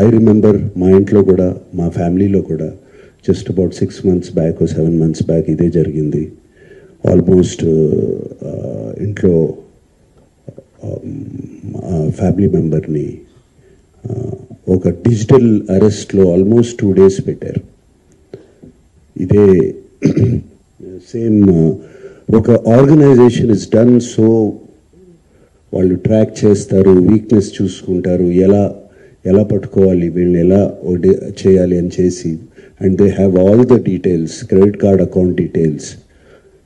I remember మా ఇంట్లో కూడా, మా ఫ్యామిలీలో కూడా just about 6 months back 7 months back ఇదే జరిగింది. ఆల్మోస్ట్ ఇంట్లో ఫ్యామిలీ మెంబర్ని ఒక డిజిటల్ అరెస్ట్లో ఆల్మోస్ట్ 2 days పెట్టారు. ఇదే సేమ్ ఒక ఆర్గనైజేషన్ ఇస్ డన్ సో, వాళ్ళు ట్రాక్ చేస్తారు, వీక్నెస్ చూసుకుంటారు, ఎలా పట్టుకోవాలి, వీళ్ళని ఎలా చేయాలి అని చేసి, and they have all the details, credit card account details,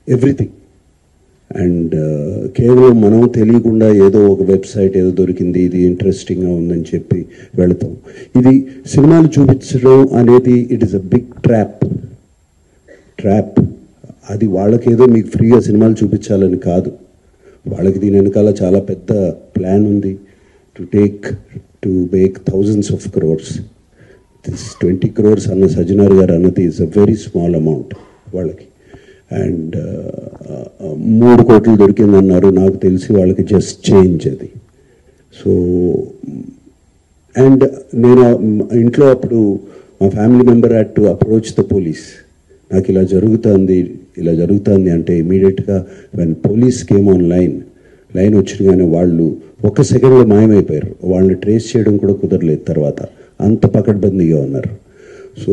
everything. And కేవలం మనం తెలియకుండా ఏదో ఒక వెబ్సైట్ ఏదో దొరికింది, ఇది ఇంట్రెస్టింగ్గా ఉందని చెప్పి వెళతాం. ఇది సినిమాలు చూపించడం అనేది it is a big trap. అది వాళ్ళకేదో మీకు ఫ్రీగా సినిమాలు చూపించాలని కాదు, వాళ్ళకి దీని వెనకాల చాలా పెద్ద ప్లాన్ ఉంది. To make thousands of crores. This 20 crores అన్న సజ్జనార్ గారు అన్నది is a very small amount వాళ్ళకి. అండ్ 3 కోట్లు దొరికిందన్నారు, నాకు తెలిసి వాళ్ళకి జస్ట్ చేంజ్ అది. సో అండ్ నేను ఇంట్లో అప్పుడు మా family member had to approach the police. నాకు ఇలా జరుగుతుంది అంటే ఇమీడియట్గా when police came on line వచ్చినగానే వాళ్ళు 1 సెకండ్లో మాయమైపోయారు. వాళ్ళని ట్రేస్ చేయడం కూడా కుదరలేదు తర్వాత, అంత పకడ్బందీగా ఉన్నారు. సో